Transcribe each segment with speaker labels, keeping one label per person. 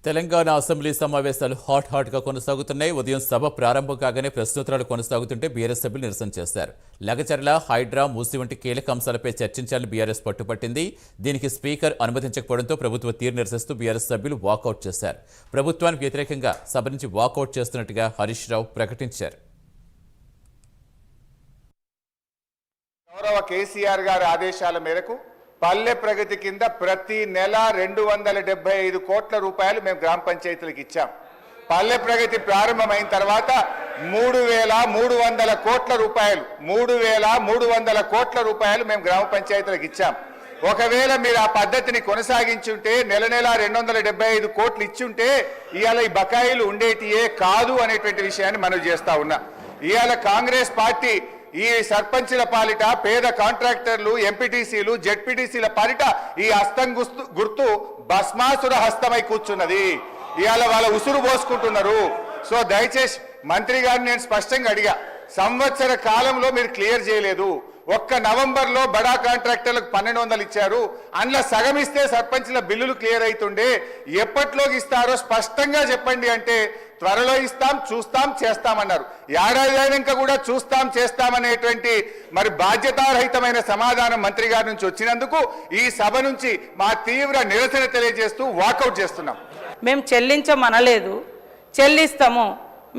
Speaker 1: Telangana assembly సమావేశాలు hot గా కొనసాగుతున్నాయి. ఉదయం సభ ప్రారంభం కాగానే ప్రశ్నోత్తరాలు కొనసాగుతుంటే బీఆర్ఎస్ సభ్యులు నిరసన చేశారు. లగచర్ల, హైడ్రా, మూసి వంటి కీలక అంశాలపై చర్చించాలని బీఆర్ఎస్ పట్టుపట్టింది. దీనికి స్పీకర్ అనుమతించకపోవడంతో ప్రభుత్వ తీరు నిరసిస్తూ బీఆర్ఎస్ సభ్యులు వాకౌట్ చేశారు. ప్రభుత్వానికి వ్యతిరేకంగా సభ నుంచి వాకౌట్ చేస్తున్నట్టుగా హరీష్ రావు ప్రకటించారు.
Speaker 2: గౌరవ కేసీఆర్ గారి ఆదేశాల మేరకు పల్లె ప్రగతి కింద ప్రతి నెల 275 కోట్ల రూపాయలు మేము గ్రామ పంచాయతీలకు ఇచ్చాం. పల్లె ప్రగతి ప్రారంభమైన తర్వాత 3,300 కోట్ల రూపాయలు 3,300 కోట్ల రూపాయలు మేము గ్రామ పంచాయతీలకు ఇచ్చాం. ఒకవేళ మీరు ఆ పద్ధతిని కొనసాగించుంటే నెల 275 కోట్లు ఇచ్చుంటే ఇవాళ ఈ బకాయిలు ఉండేటియే కాదు అనేటువంటి విషయాన్ని మనం చేస్తా ఉన్నా. ఇవాళ కాంగ్రెస్ పార్టీ ఈ సర్పంచుల పాలిట, పేద కాంట్రాక్టర్లు, ఎంపీటీసీలు, జెడ్పీటీసీల పాలిట ఈ హస్తం గుర్తు భస్మాసుర హస్తమై కూర్చున్నది. ఇవాళ వాళ్ళ ఉసురు పోసుకుంటున్నారు. సో దయచేసి మంత్రి గారిని నేను స్పష్టంగా అడిగా, సంవత్సర కాలంలో మీరు క్లియర్ చేయలేదు. ఒక్క నవంబర్లో బడా కాంట్రాక్టర్లకు 1,200 ఇచ్చారు. అందులో సగం ఇస్తే సర్పంచ్ల బిల్లులు క్లియర్ అవుతుండే. ఎప్పట్లోకి ఇస్తారో స్పష్టంగా చెప్పండి అంటే త్వరలో ఇస్తాం, చూస్తాం, చేస్తామన్నారు. ఏడాది అయినాక కూడా చూస్తాం, చేస్తామనేటువంటి మరి బాధ్యతారహితమైన సమాధానం మంత్రి గారి నుంచి వచ్చినందుకు ఈ సభ నుంచి మా తీవ్ర నిరసన తెలియజేస్తూ వాకౌట్ చేస్తున్నాం.
Speaker 3: మేము చెల్లించమనలేదు, చెల్లిస్తాము.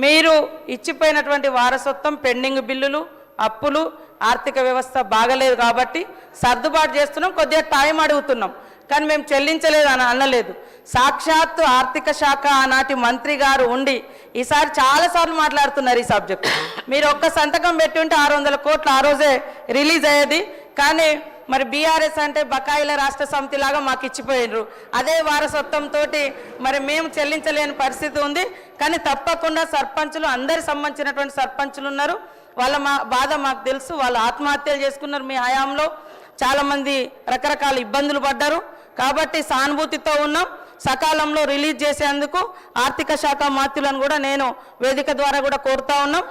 Speaker 3: మీరు ఇచ్చిపోయినటువంటి వారసత్వం, పెండింగ్ బిల్లులు, అప్పులు, ఆర్థిక వ్యవస్థ బాగలేదు కాబట్టి సర్దుబాటు చేస్తున్నాం, కొద్దిగా టైం అడుగుతున్నాం. కానీ మేము చెల్లించలేదు అని అనలేదు. సాక్షాత్తు ఆర్థిక శాఖ ఆనాటి మంత్రి గారు ఉండి ఈసారి చాలాసార్లు మాట్లాడుతున్నారు ఈ సబ్జెక్ట్. మీరు ఒక్క సంతకం పెట్టి ఉంటే 600 కోట్లు ఆ రోజే రిలీజ్ అయ్యేది. కానీ మరి బీఆర్ఎస్ అంటే బకాయిల రాష్ట్ర సమితి లాగా మాకు ఇచ్చిపోయినరు. అదే వారసత్వంతో మరి మేము చెల్లించలేని పరిస్థితి ఉంది. కానీ తప్పకుండా సర్పంచులు, అందరికి సంబంధించినటువంటి సర్పంచులు ఉన్నారు. వాళ్ళ బాధ మాకు తెలుసు. వాళ్ళు ఆత్మహత్యలు చేసుకున్నారు. మీ హయాంలో చాలామంది రకరకాల ఇబ్బందులు పడ్డారు. కాబట్టి సానుభూతితో ఉన్నాం. సకాలంలో రిలీజ్ చేసేందుకు ఆర్థిక శాఖ మంత్రులను కూడా నేను వేదిక ద్వారా కూడా కోరుతా ఉన్నాం.